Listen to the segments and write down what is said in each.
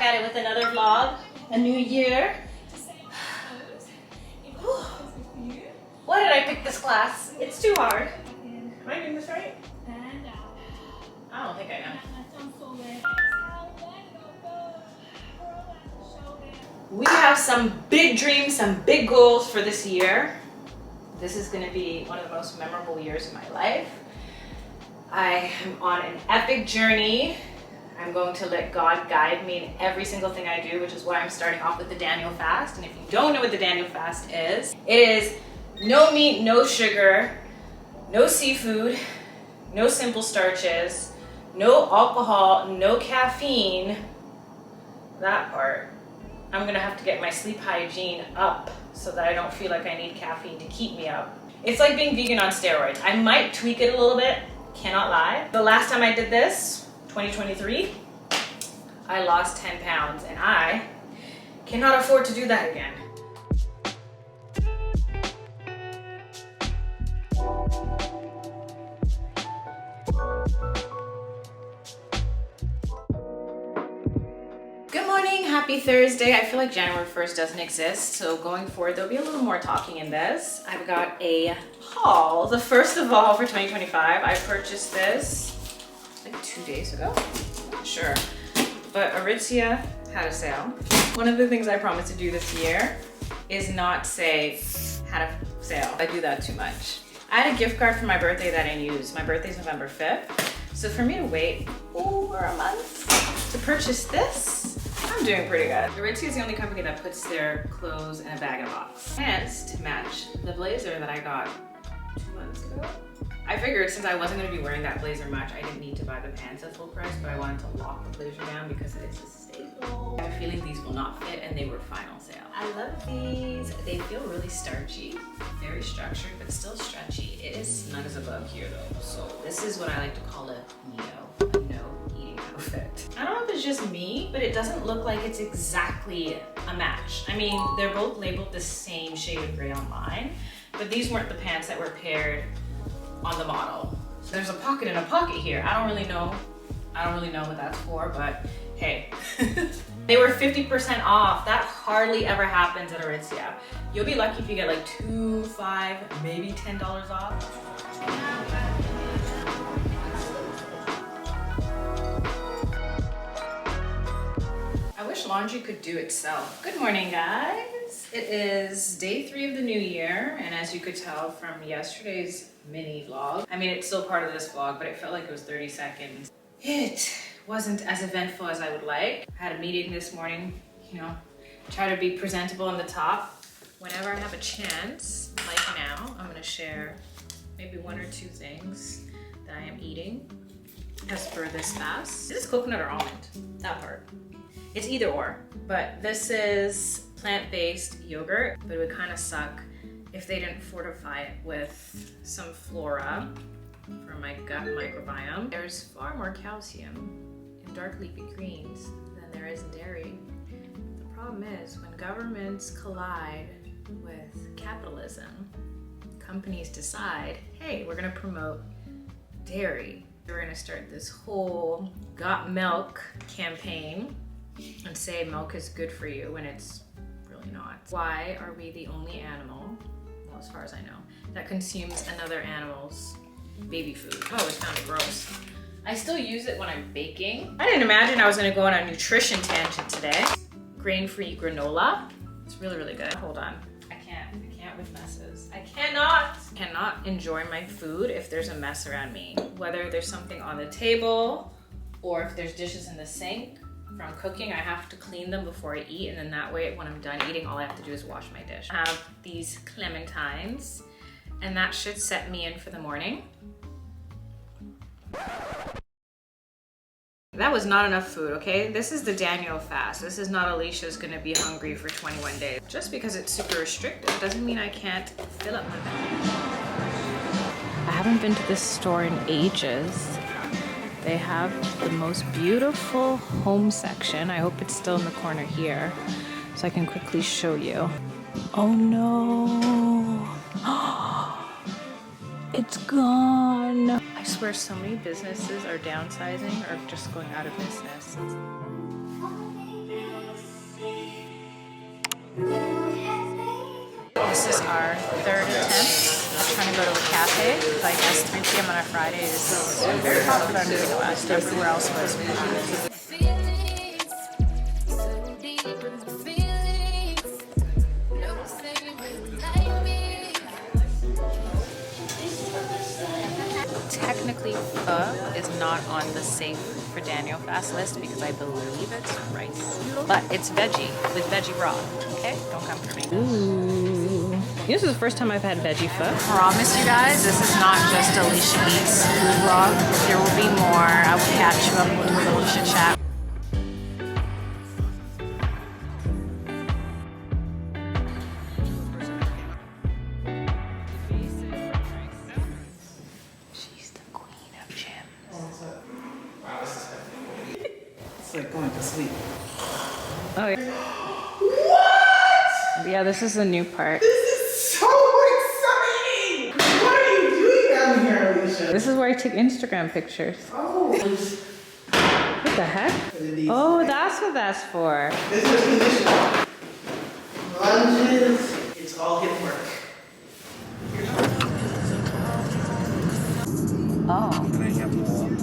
back at it with another vlog. A new year. Why did I pick this class? It's too hard. Am I doing this right? I don't think I am. We have some big dreams, some big goals for this year. This is going to be one of the most memorable years of my life. I am on an epic journey. I'm going to let God guide me in every single thing I do, which is why I'm starting off with the Daniel fast. And if you don't know what the Daniel fast is, it is no meat, no sugar, no seafood, no simple starches, no alcohol, no caffeine. That part. I'm gonna have to get my sleep hygiene up so that I don't feel like I need caffeine to keep me up. It's like being vegan on steroids. I might tweak it a little bit, cannot lie. The last time I did this, 2023, I lost 10 pounds and I cannot afford to do that again. Good morning, happy Thursday. I feel like January 1st doesn't exist, so going forward there'll be a little more talking in this. I've got a haul, the first of all for 2025. I purchased this like 2 days ago, I'm not sure, but Aritzia had a sale. One of the things I promised to do this year is not say had a sale. I do that too much. I had a gift card for my birthday that I didn't use. My birthday's November 5th. So for me to wait over a month to purchase this, I'm doing pretty good. Aritzia is the only company that puts their clothes in a bag and a box. Pants to match the blazer that I got 2 months ago. I figured since I wasn't gonna be wearing that blazer much, I didn't need to buy the pants at full price, but I wanted to lock the blazer down because it is a staple. I have a feeling these will not fit and they were final sale. I love these. They feel really starchy, very structured, but still stretchy. It is snug as a bug here though. So this is what I like to call a no eating outfit. I don't know if it's just me, but it doesn't look like it's exactly a match. I mean, they're both labeled the same shade of gray online, but these weren't the pants that were paired on the model. So there's a pocket and a pocket here. I don't really know what that's for, but hey. They were 50% off. That hardly ever happens at Aritzia. You'll be lucky if you get like $2, $5, maybe $10 off. I wish laundry could do itself. Good morning, guys. It is day 3 of the new year, and as you could tell from yesterday's mini vlog, I mean, it's still part of this vlog, but it felt like it was 30 seconds. It wasn't as eventful as I would like. I had a meeting this morning, you know, try to be presentable on the top. Whenever I have a chance, like now, I'm gonna share maybe 1 or 2 things that I am eating as per this fast. Is this coconut or almond? That part. It's either or, but this is plant-based yogurt, but it would kind of suck if they didn't fortify it with some flora for my gut microbiome. There's far more calcium in dark leafy greens than there is in dairy. The problem is when governments collide with capitalism, companies decide, hey, we're gonna promote dairy. We're gonna start this whole got milk campaign and say milk is good for you when it's really not. Why are we the only animal, well, as far as I know, that consumes another animal's baby food? I always found it gross. I still use it when I'm baking. I didn't imagine I was gonna go on a nutrition tangent today. Grain-free granola. It's really, really good. Hold on. I can't with messes. I cannot enjoy my food if there's a mess around me. Whether there's something on the table or if there's dishes in the sink. From cooking, I have to clean them before I eat, and then that way when I'm done eating, all I have to do is wash my dish. I have these clementines, and that should set me in for the morning. That was not enough food, okay? This is the Daniel fast. This is not Alicia's gonna be hungry for 21 days. Just because it's super restrictive doesn't mean I can't fill up my belly. I haven't been to this store in ages. They have the most beautiful home section. I hope it's still in the corner here so I can quickly show you. Oh no. It's gone. I swear so many businesses are downsizing or just going out of business. This is our third attempt at trying to go to a cafe. I guess 3 p.m. on a Friday is very popular in the West. Everywhere else was technically pho is not on the safe for Daniel fast list because I believe it's rice, but it's veggie with veggie raw. Okay, don't come for me. Ooh, this is the first time I've had veggie pho. Promise you guys, this is not just Alicia Eats food vlog. There will be more. I will catch you up. We'll do a little chit chat. It's like going to sleep. Oh, yeah. What? Yeah, this is the new part. This is so exciting! What are you doing down here, Alicia? This is where I take Instagram pictures. Oh. What the heck? Oh, that's what that's for. This is position. Lunges. It's all hip work. Oh.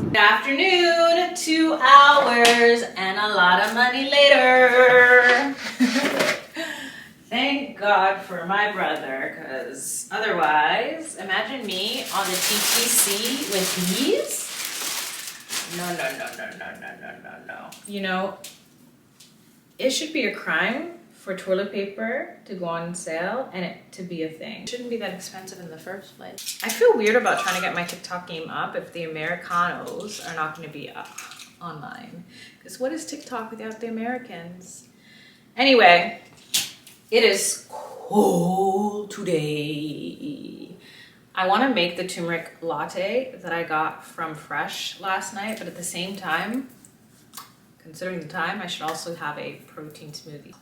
Good afternoon, 2 hours and a lot of money later. Thank God for my brother, because otherwise, imagine me on the TTC with these. No. You know, it should be a crime for toilet paper to go on sale and it to be a thing. It shouldn't be that expensive in the first place. I feel weird about trying to get my TikTok game up if the Americanos are not going to be up online. Because what is TikTok without the Americans? Anyway, it is cold today. I want to make the turmeric latte that I got from Fresh last night, but at the same time, considering the time, I should also have a protein smoothie.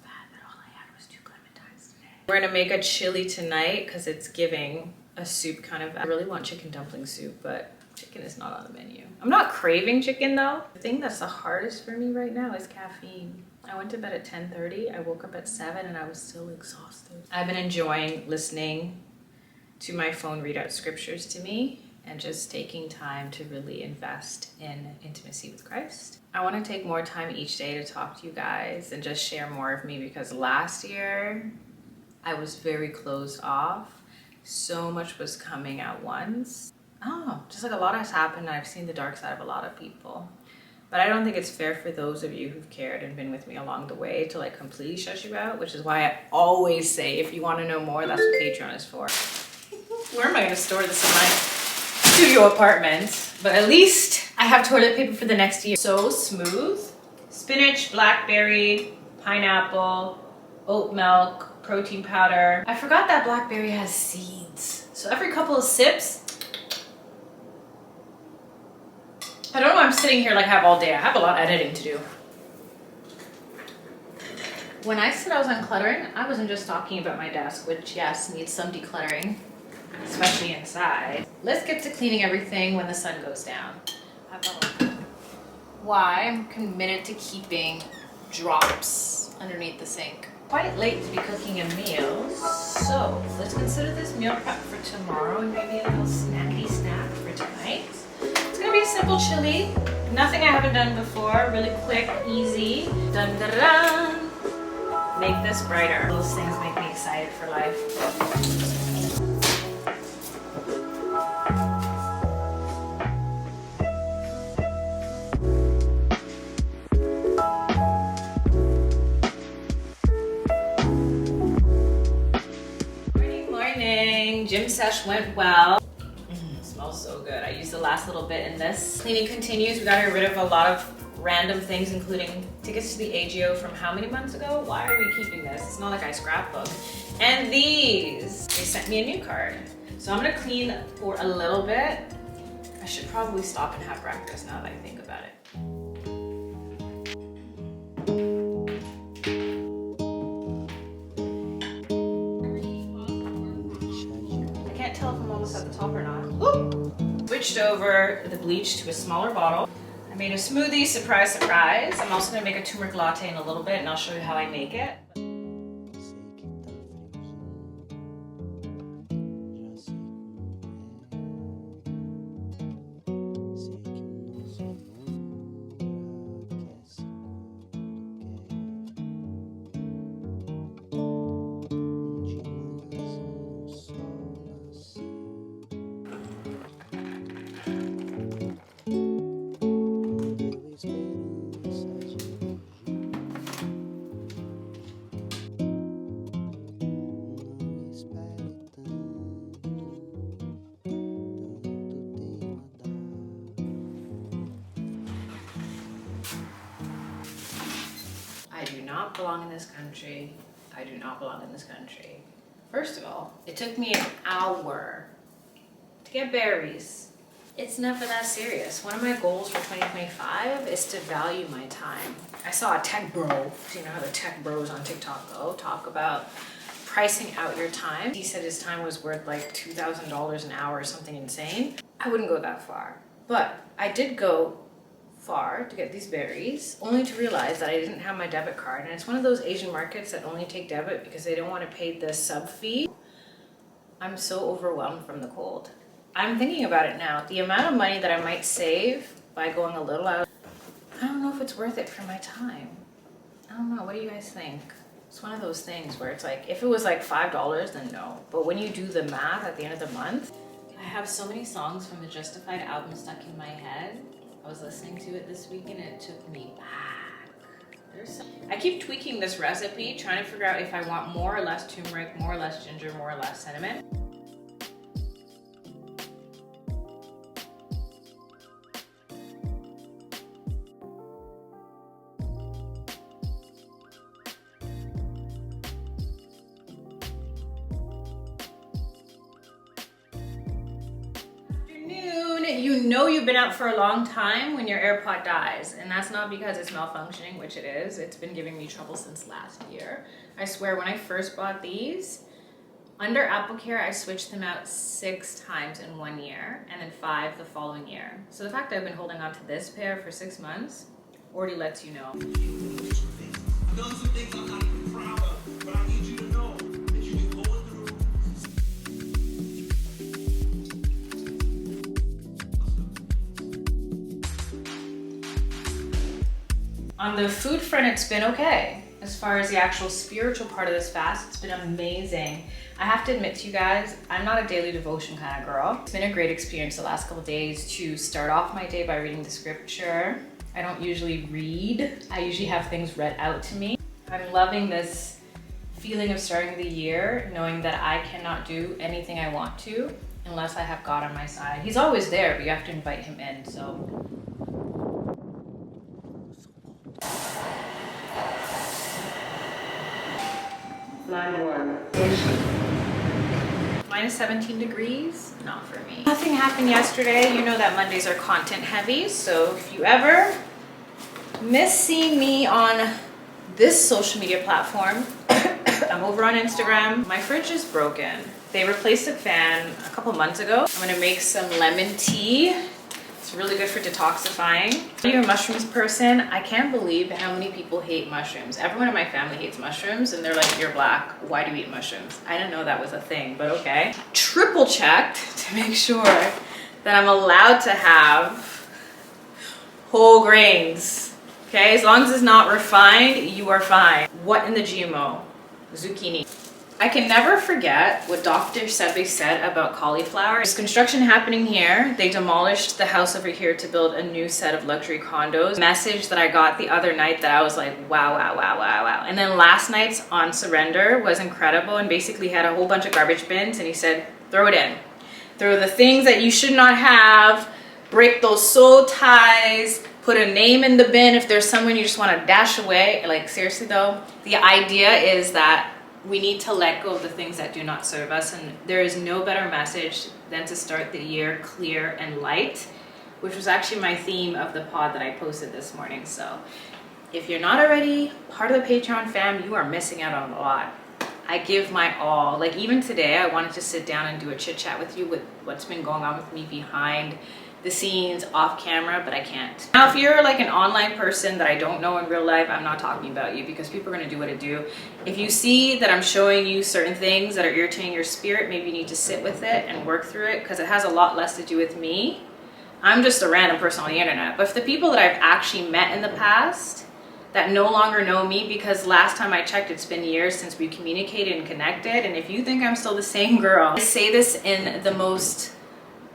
We're gonna make a chili tonight because it's giving a soup kind of. I really want chicken dumpling soup, but chicken is not on the menu. I'm not craving chicken though. The thing that's the hardest for me right now is caffeine. I went to bed at 10:30. I woke up at 7 and I was still exhausted. I've been enjoying listening to my phone read out scriptures to me and just taking time to really invest in intimacy with Christ. I want to take more time each day to talk to you guys and just share more of me, because last year I was very closed off. So much was coming at once. Oh, just like a lot has happened. I've seen the dark side of a lot of people. But I don't think it's fair for those of you who've cared and been with me along the way to like completely shut you out, which is why I always say, if you want to know more, that's what Patreon is for. Where am I gonna store this in my studio apartment? But at least I have toilet paper for the next year. So smooth. Spinach, blackberry, pineapple, oat milk, protein powder. I forgot that blackberry has seeds. So every couple of sips, I don't know why I'm sitting here like I have all day. I have a lot of editing to do. When I said I was uncluttering, I wasn't just talking about my desk, which yes, needs some decluttering, especially inside. Let's get to cleaning everything when the sun goes down. Why I'm committed to keeping drops underneath the sink. Quite late to be cooking a meal, so let's consider this meal prep for tomorrow and maybe a little snacky snack for tonight. It's gonna be a simple chili, nothing I haven't done before, really quick, easy. Dun dun dun. Make this brighter. Those things make me excited for life. Gym sesh went well. Smells so good. I used the last little bit in this. Cleaning continues. We got rid of a lot of random things, including tickets to the AGO from how many months ago? Why are we keeping this? It's not like I scrapbook. And these, they sent me a new card. So I'm gonna clean for a little bit. I should probably stop and have breakfast now that I think about it. Tell if I'm almost at the top or not. Ooh. Switched over the bleach to a smaller bottle. I made a smoothie, surprise, surprise. I'm also gonna make a turmeric latte in a little bit and I'll show you how I make it. not belong in this country. I do not belong in this country. First of all, it took me an hour to get berries. It's never that serious. One of my goals for 2025 is to value my time. I saw a tech bro, so you know how the tech bros on TikTok go, talk about pricing out your time. He said his time was worth like $2,000 an hour or something insane. I wouldn't go that far, but I did go far to get these berries, only to realize that I didn't have my debit card. And it's one of those Asian markets that only take debit because they don't want to pay the sub fee. I'm so overwhelmed from the cold. I'm thinking about it now. The amount of money that I might save by going a little out, I don't know if it's worth it for my time. I don't know, what do you guys think? It's one of those things where it's like, if it was like $5, then no. But when you do the math at the end of the month, I have so many songs from the Justified album stuck in my head. I was listening to it this week and it took me back. I keep tweaking this recipe, trying to figure out if I want more or less turmeric, more or less ginger, more or less cinnamon. You know you've been out for a long time when your AirPod dies, and that's not because it's malfunctioning, which it is. It's been giving me trouble since last year. I swear, when I first bought these, under AppleCare, I switched them out 6 times in 1 year, and then 5 the following year. So the fact that I've been holding on to this pair for 6 months already lets you know. I've done some things I'm not even proud of, but I need you to know that you've been going through. On the food front, it's been okay. As far as the actual spiritual part of this fast, it's been amazing. I have to admit to you guys, I'm not a daily devotion kind of girl. It's been a great experience the last couple days to start off my day by reading the scripture. I don't usually read. I usually have things read out to me. I'm loving this feeling of starting the year, knowing that I cannot do anything I want to unless I have God on my side. He's always there, but you have to invite him in, so. Minus 17 degrees, not for me. Nothing happened yesterday. You know that Mondays are content heavy, so if you ever miss seeing me on this social media platform, I'm over on Instagram. My fridge is broken. They replaced the fan a couple months ago. I'm gonna make some lemon tea. It's really good for detoxifying. Are you a mushrooms person? I can't believe how many people hate mushrooms. Everyone in my family hates mushrooms and they're like, you're black, why do you eat mushrooms? I didn't know that was a thing, but okay. Triple checked to make sure that I'm allowed to have whole grains. Okay, as long as it's not refined, you are fine. What in the GMO? Zucchini. I can never forget what Dr. Sebi said about cauliflower. There's construction happening here. They demolished the house over here to build a new set of luxury condos. Message that I got the other night that I was like, wow, wow, wow, wow, wow. And then last night's on Surrender was incredible and basically had a whole bunch of garbage bins and he said, throw it in. Throw the things that you should not have, break those soul ties, put a name in the bin if there's someone you just want to dash away. Like seriously though, the idea is that we need to let go of the things that do not serve us, and there is no better message than to start the year clear and light, which was actually my theme of the pod that I posted this morning. So if you're not already part of the Patreon fam, you are missing out on a lot. I give my all. Like even today, I wanted to sit down and do a chit chat with you with what's been going on with me behind the scenes, off camera, but I can't. Now, if you're like an online person that I don't know in real life, I'm not talking about you because people are gonna do what it do. If you see that I'm showing you certain things that are irritating your spirit, maybe you need to sit with it and work through it because it has a lot less to do with me. I'm just a random person on the internet. But if the people that I've actually met in the past that no longer know me, because last time I checked, it's been years since we communicated and connected, and if you think I'm still the same girl, I say this in the most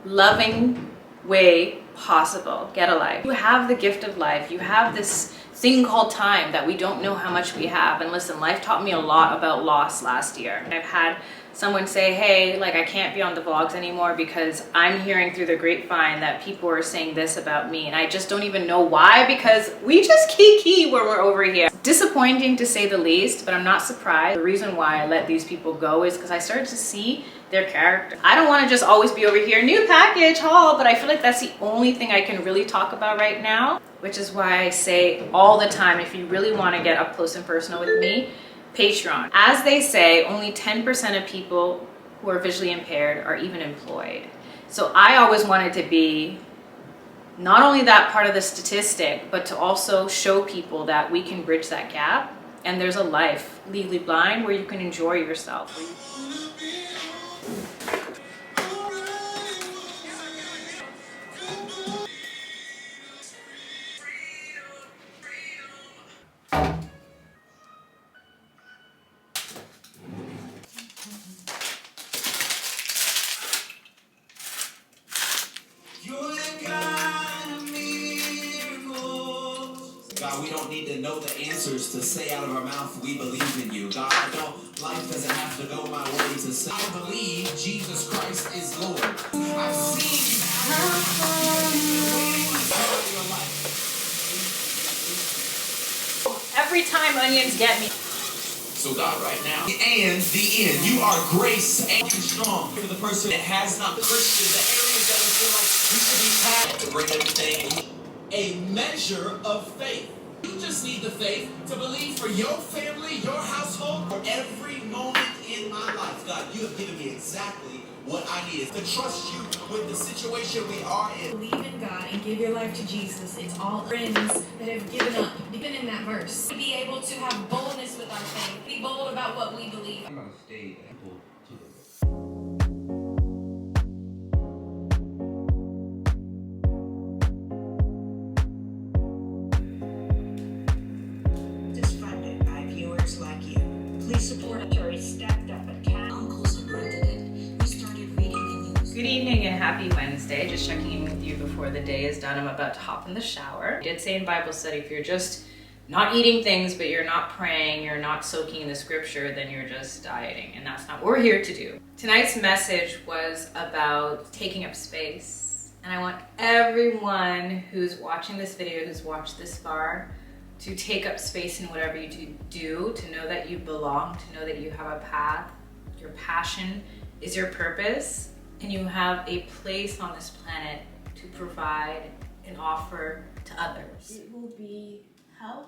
loving way possible. Get a life. You have the gift of life. You have this thing called time that we don't know how much we have. And listen, life taught me a lot about loss last year. I've had someone say, hey, like I can't be on the vlogs anymore because I'm hearing through the grapevine that people are saying this about me. And I just don't even know why, because we just kiki when we're over here. Disappointing to say the least, but I'm not surprised. The reason why I let these people go is because I started to see their character. I don't want to just always be over here, new package haul, but I feel like that's the only thing I can really talk about right now, which is why I say all the time, if you really want to get up close and personal with me, Patreon. As they say, only 10% of people who are visually impaired are even employed. So I always wanted to be not only that part of the statistic, but to also show people that we can bridge that gap. And there's a life legally blind where you can enjoy yourself. God, we don't need to know the answers to say out of our mouth, we believe in you. God, life doesn't have to go my way to say, I believe Jesus Christ is Lord. I've seen you. Every time onions get me. So God, right now, and the end, you are grace and strong. For the person that has not Christian, the areas that we feel like we should be packed to bring everything. A measure of faith. You just need the faith to believe for your family, your household, for every moment in my life. God, you have given me exactly what I need to trust you with the situation we are in. Believe in God and give your life to Jesus. It's all friends that have given up, even in that verse. To be able to have boldness with our faith, be bold about what we believe. I'm going to stay able to the is funded by viewers like you. Please support Terry stepped up and uncles abandoned it. We started reading the news. Good evening and happy Wednesday. Just checking in with you before the day is done. I'm about to hop in the shower. I did say in Bible study, if you're just not eating things, but you're not praying, you're not soaking in the scripture, then you're just dieting. And that's not what we're here to do. Tonight's message was about taking up space. And I want everyone who's watching this video, who's watched this far, to take up space in whatever you do, to know that you belong, to know that you have a path, your passion is your purpose, and you have a place on this planet to provide and offer to others. It will be health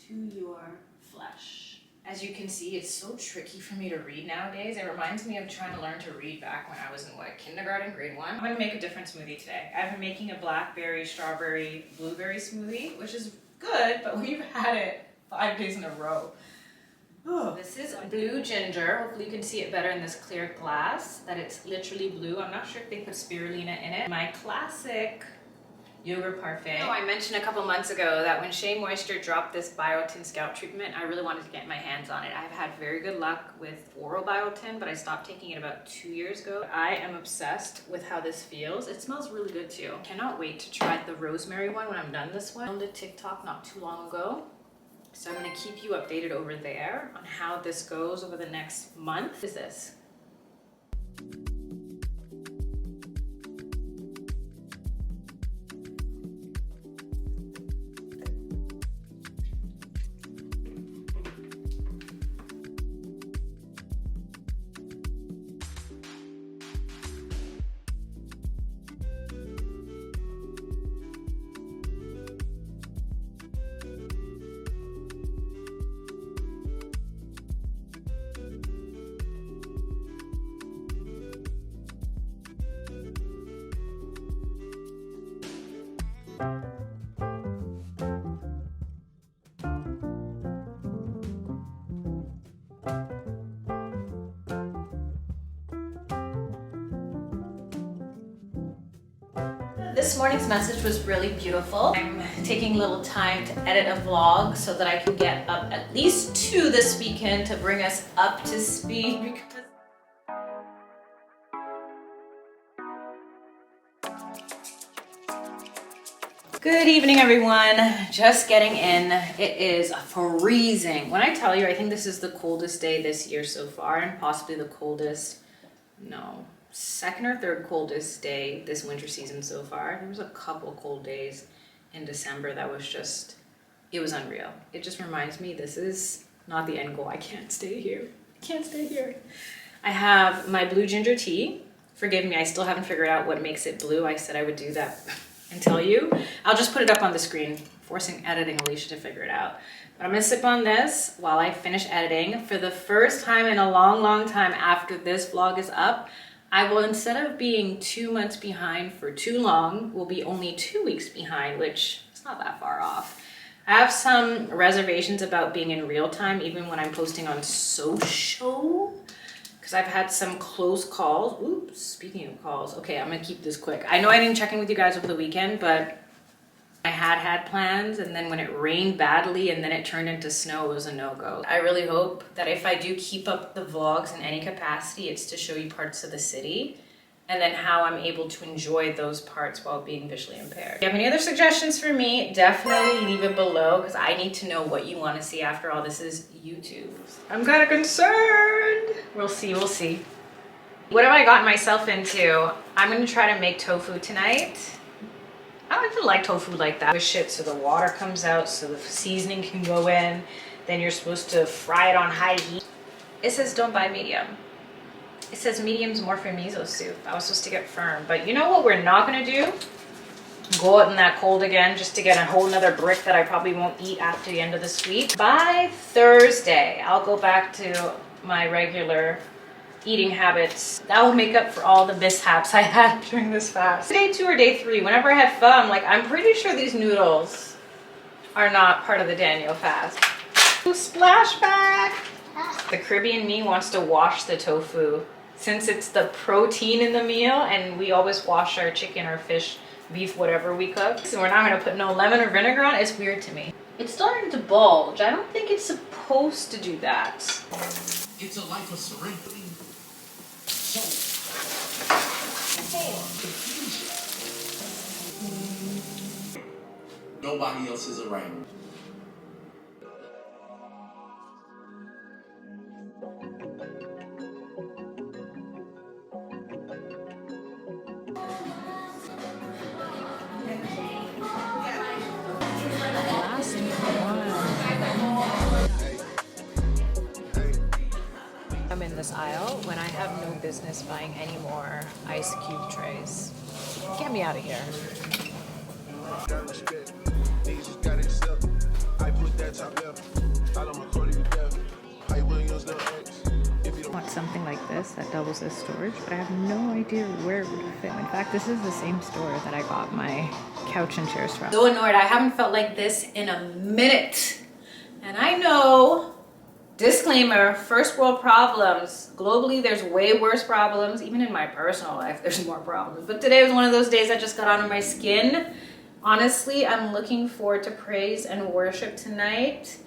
to your flesh. As you can see, it's so tricky for me to read nowadays. It reminds me of trying to learn to read back when I was in kindergarten, grade 1. I'm gonna make a different smoothie today. I've been making a blackberry, strawberry, blueberry smoothie, which is good, but when you've had it 5 days in a row. Oh. This is blue ginger. Hopefully you can see it better in this clear glass, that it's literally blue. I'm not sure if they put spirulina in it. My classic yogurt parfait. You know, I mentioned a couple months ago that when Shea Moisture dropped this biotin scalp treatment, I really wanted to get my hands on it. I've had very good luck with oral biotin, but I stopped taking it about 2 years ago. I am obsessed with how this feels. It smells really good too. Cannot wait to try the rosemary one when I'm done this one. I filmed a TikTok not too long ago. So I'm gonna keep you updated over there on how this goes over the next month. What is this? This morning's message was really beautiful. I'm taking a little time to edit a vlog so that I can get up at least 2 this weekend to bring us up to speed, because Good evening, everyone. Just getting in. It is freezing. When I tell you, I think this is the coldest day this year so far, and possibly the coldest, no, second or third coldest day this winter season so far. There was a couple cold days in December that was just, it was unreal. It just reminds me this is not the end goal. I can't stay here. I can't stay here. I have my blue ginger tea. Forgive me, I still haven't figured out what makes it blue. I said I would do that and tell you. I'll just put it up on the screen, forcing editing Alicia to figure it out. But I'm gonna sip on this while I finish editing. For the first time in a long, long time after this vlog is up, I will, instead of being 2 months behind for too long, will be only 2 weeks behind, which is not that far off. I have some reservations about being in real time, even when I'm posting on social, because I've had some close calls. Oops, speaking of calls, okay, I'm gonna keep this quick. I know I didn't check in with you guys over the weekend, but I had plans, and then when it rained badly and then it turned into snow, it was a no-go. I really hope that if I do keep up the vlogs in any capacity, it's to show you parts of the city and then how I'm able to enjoy those parts while being visually impaired. If you have any other suggestions for me, definitely leave it below, because I need to know what you want to see. After all, this is YouTube. I'm kind of concerned. We'll see, we'll see. What have I gotten myself into? I'm gonna try to make tofu tonight. I don't even like tofu like that. Push it so the water comes out, so the seasoning can go in. Then you're supposed to fry it on high heat. It says don't buy medium. It says medium's more for miso soup. I was supposed to get firm, but you know what we're not gonna do? Go out in that cold again just to get a whole nother brick that I probably won't eat after the end of this week. By Thursday, I'll go back to my regular eating habits. That will make up for all the mishaps I had during this fast. Day 2 or day 3, whenever I had pho, I'm like, I'm pretty sure these noodles are not part of the Daniel fast. Splashback! The Caribbean me wants to wash the tofu since it's the protein in the meal, and we always wash our chicken or fish, beef, whatever we cook. So we're not gonna put no lemon or vinegar on it. It's weird to me. It's starting to bulge. I don't think it's supposed to do that. It's a life of surrender. So, confusion. Nobody else is around. I'm in this aisle when I have no business buying any more ice cube trays. Get me out of here. I want something like this that doubles as storage, but I have no idea where it would fit. In fact, this is the same store that I got my couch and chairs from. So annoyed, I haven't felt like this in a minute. And I know, disclaimer, first world problems. Globally, there's way worse problems. Even in my personal life, there's more problems. But today was one of those days that just got under my skin. Honestly, I'm looking forward to praise and worship tonight.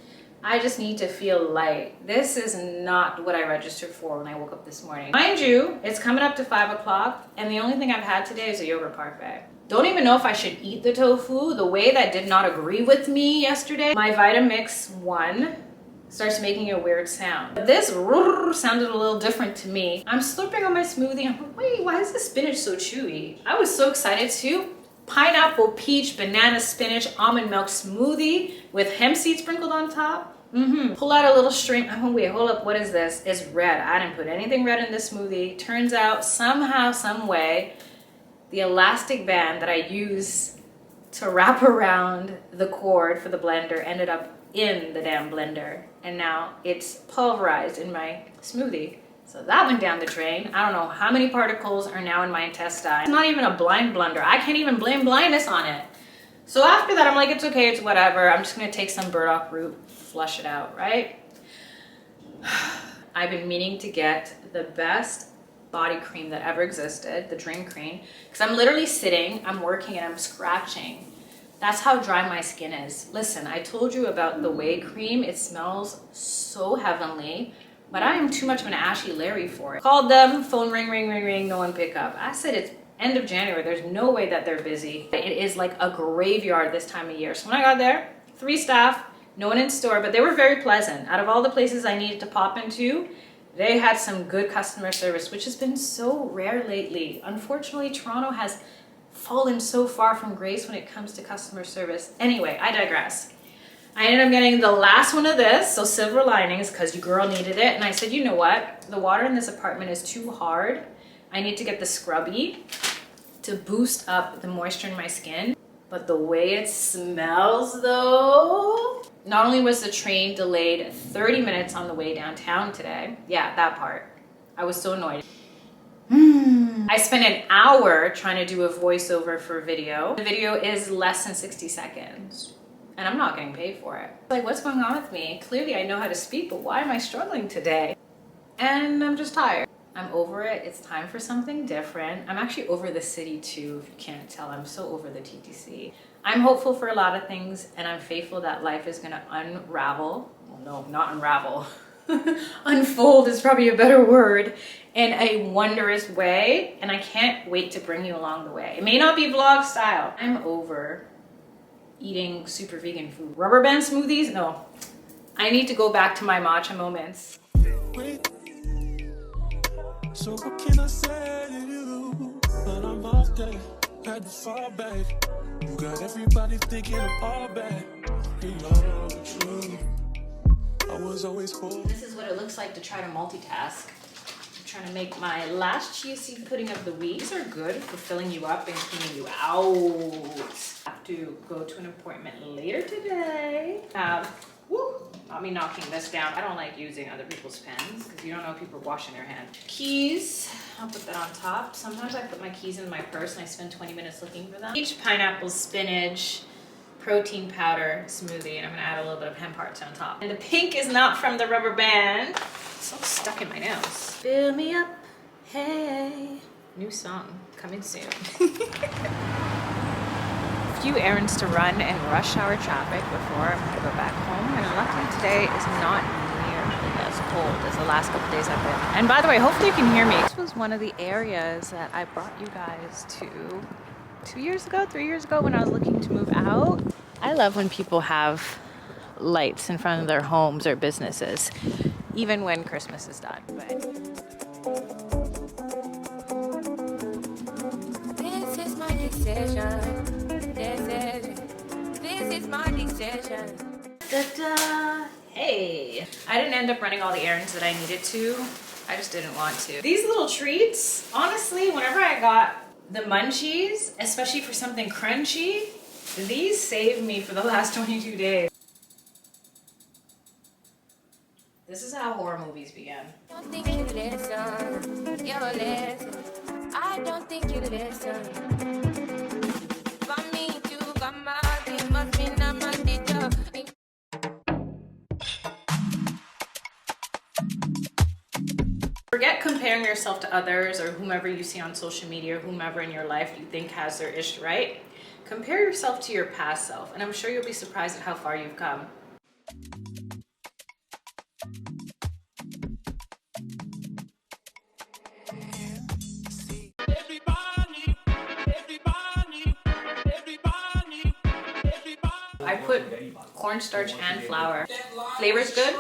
I just need to feel light. This is not what I registered for when I woke up this morning. Mind you, it's coming up to 5 o'clock, and the only thing I've had today is a yogurt parfait. Don't even know if I should eat the tofu. The way that did not agree with me yesterday. My Vitamix 1 starts making a weird sound. This sounded a little different to me. I'm slurping on my smoothie. I'm like, wait, why is the spinach so chewy? I was so excited too. Pineapple, peach, banana, spinach, almond milk smoothie with hemp seed sprinkled on top. Pull out a little string. Oh, wait, hold up. What is this? It's red. I didn't put anything red in this smoothie. Turns out somehow, some way, the elastic band that I use to wrap around the cord for the blender ended up in the damn blender. And now it's pulverized in my smoothie. So that went down the drain. I don't know how many particles are now in my intestine. It's not even a blind blunder. I can't even blame blindness on it. So after that, I'm like, it's okay, it's whatever. I'm just gonna take some burdock root, flush it out, right? I've been meaning to get the best body cream that ever existed, the Dream Cream, because I'm literally sitting, I'm working, and I'm scratching. That's how dry my skin is. Listen, I told you about the whey cream. It smells so heavenly, but I am too much of an Ashy Larry for it. Called them, phone ring, ring, ring, ring, no one pick up. I said it's end of January. There's no way that they're busy. It is like a graveyard this time of year. So when I got there, 3 staff, no one in store, but they were very pleasant. Out of all the places I needed to pop into, they had some good customer service, which has been so rare lately. Unfortunately, Toronto has fallen so far from grace when it comes to customer service. Anyway, I digress. I ended up getting the last one of this, so silver linings, because your girl needed it. And I said, you know what? The water in this apartment is too hard. I need to get the scrubby to boost up the moisture in my skin. But the way it smells though, not only was the train delayed 30 minutes on the way downtown today, yeah, that part, I was so annoyed. I spent an hour trying to do a voiceover for video. The video is less than 60 seconds and I'm not getting paid for it. Like, what's going on with me? Clearly I know how to speak, but why am I struggling today? And I'm just tired. I'm over it. It's time for something different. I'm actually over the city too, if you can't tell. I'm so over the TTC. I'm hopeful for a lot of things and I'm faithful that life is gonna unravel. Well, no, not unravel. Unfold is probably a better word, in a wondrous way. And I can't wait to bring you along the way. It may not be vlog style. I'm over eating super vegan food. Rubber band smoothies? No. I need to go back to my matcha moments. So what can I say to you? But I'm off that, had to fall back. You got everybody thinking I'm all bad. You know the truth. I was always cool. This is what it looks like to try to multitask. I'm trying to make my last chia seed pudding of the week. These are good for filling you up and cleaning you out. I have to go to an appointment later today. Not me knocking this down. I don't like using other people's pens because you don't know if people are washing their hands. Keys, I'll put that on top. Sometimes I put my keys in my purse and I spend 20 minutes looking for them. Each pineapple, spinach, protein powder smoothie, and I'm gonna add a little bit of hemp hearts on top. And the pink is not from the rubber band. It's all stuck in my nose. Fill me up, hey. New song, coming soon. Few errands to run and rush hour traffic before I'm gonna go back home, and luckily today is not nearly as cold as the last couple days I've been. And by the way, hopefully you can hear me. This was one of the areas that I brought you guys to 3 years ago when I was looking to move out. I love when people have lights in front of their homes or businesses, even when Christmas is done. This is my decision. This is my decision. Ta-da! Hey! I didn't end up running all the errands that I needed to. I just didn't want to. These little treats, honestly, whenever I got the munchies, especially for something crunchy, these saved me for the last 22 days. This is how horror movies began. I don't think you listen. You're listen. I don't think you listen. For me to come out, it must be not my teacher. Forget comparing yourself to others or whomever you see on social media or whomever in your life you think has their ish right. Compare yourself to your past self, and I'm sure you'll be surprised at how far you've come. I put cornstarch and flour. Flavor's good.